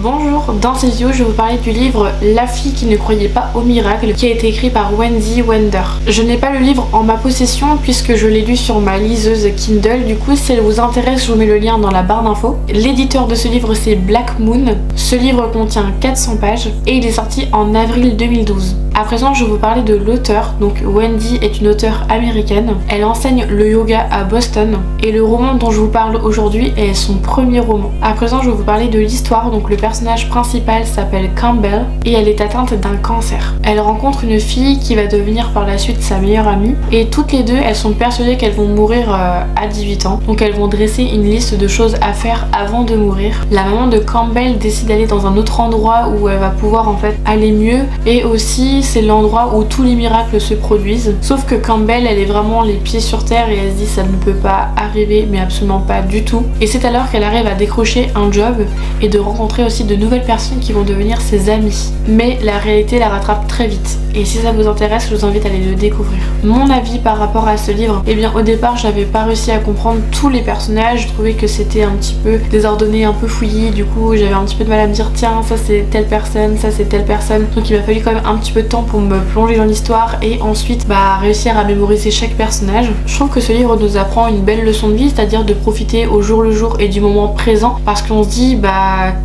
Bonjour, dans cette vidéo je vais vous parler du livre La fille qui ne croyait pas au miracle qui a été écrit par Wendy Wender. Je n'ai pas le livre en ma possession puisque je l'ai lu sur ma liseuse Kindle, du coup si elle vous intéresse je vous mets le lien dans la barre d'infos. L'éditeur de ce livre c'est Black Moon. Ce livre contient 400 pages et il est sorti en avril 2012. À présent je vais vous parler de l'auteur. Donc Wendy est une auteure américaine. Elle enseigne le yoga à Boston et le roman dont je vous parle aujourd'hui est son premier roman. À présent je vais vous parler de l'histoire. Donc le personnage principal s'appelle Campbell et elle est atteinte d'un cancer. Elle rencontre une fille qui va devenir par la suite sa meilleure amie et toutes les deux elles sont persuadées qu'elles vont mourir à 18 ans. Donc elles vont dresser une liste de choses à faire avant de mourir. La maman de Campbell décide d'aller dans un autre endroit où elle va pouvoir en fait aller mieux et aussi c'est l'endroit où tous les miracles se produisent. Sauf que Campbell elle est vraiment les pieds sur terre et elle se dit ça ne peut pas arriver, mais absolument pas du tout. Et c'est alors qu'elle arrive à décrocher un job et de rencontrer aussi de nouvelles personnes qui vont devenir ses amies. Mais la réalité la rattrape très vite. Et si ça vous intéresse, je vous invite à aller le découvrir. Mon avis par rapport à ce livre, eh bien au départ j'avais pas réussi à comprendre tous les personnages. Je trouvais que c'était un petit peu désordonné, un peu fouillis. Du coup j'avais un petit peu de mal à me dire tiens ça c'est telle personne, ça c'est telle personne. Donc il m'a fallu quand même un petit peu de temps pour me plonger dans l'histoire et ensuite réussir à mémoriser chaque personnage. Je trouve que ce livre nous apprend une belle leçon de vie, c'est-à-dire de profiter au jour le jour et du moment présent, parce qu'on se dit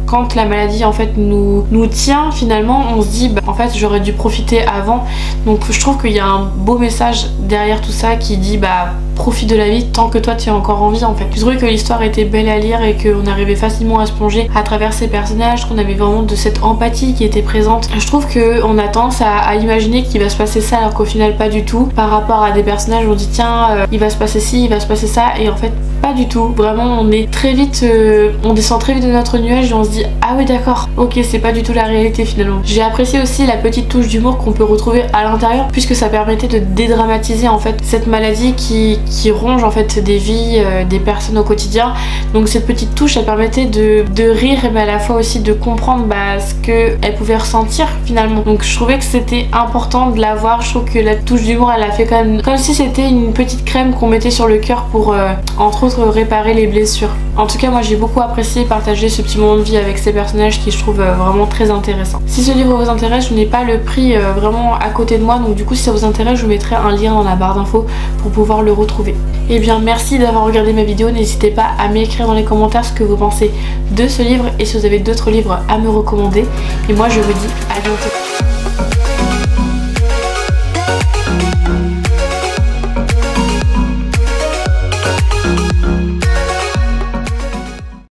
quand la maladie en fait nous tient, finalement on se dit en fait j'aurais dû profiter avant. Donc je trouve qu'il y a un beau message derrière tout ça qui dit profite de la vie tant que toi tu es encore en vie en fait. Je trouvais que l'histoire était belle à lire et qu'on arrivait facilement à se plonger à travers ces personnages, qu'on avait vraiment de cette empathie qui était présente. Je trouve qu'on a tendance à imaginer qu'il va se passer ça alors qu'au final pas du tout. Par rapport à des personnages on dit tiens il va se passer ci, il va se passer ça, et en fait pas du tout. Vraiment on est très vite, on descend très vite de notre nuage et on se dit ah oui d'accord, ok c'est pas du tout la réalité finalement. J'ai apprécié aussi la petite touche d'humour qu'on peut retrouver à l'intérieur puisque ça permettait de dédramatiser en fait cette maladie qui ronge en fait des vies des personnes au quotidien. Donc cette petite touche elle permettait de rire mais à la fois aussi de comprendre ce qu'elle pouvait ressentir finalement. Donc je trouvais que c'était important de l'avoir. Je trouve que la touche d'humour elle a fait quand même comme si c'était une petite crème qu'on mettait sur le cœur pour entre autres réparer les blessures. En tout cas moi j'ai beaucoup apprécié partager ce petit moment de vie avec ces personnages qui je trouve vraiment très intéressant. Si ce livre vous intéresse, je n'ai pas le prix vraiment à côté de moi, donc du coup si ça vous intéresse je vous mettrai un lien dans la barre d'infos pour pouvoir le retrouver. Et bien merci d'avoir regardé ma vidéo, n'hésitez pas à m'écrire dans les commentaires ce que vous pensez de ce livre et si vous avez d'autres livres à me recommander. Et moi je vous dis à bientôt.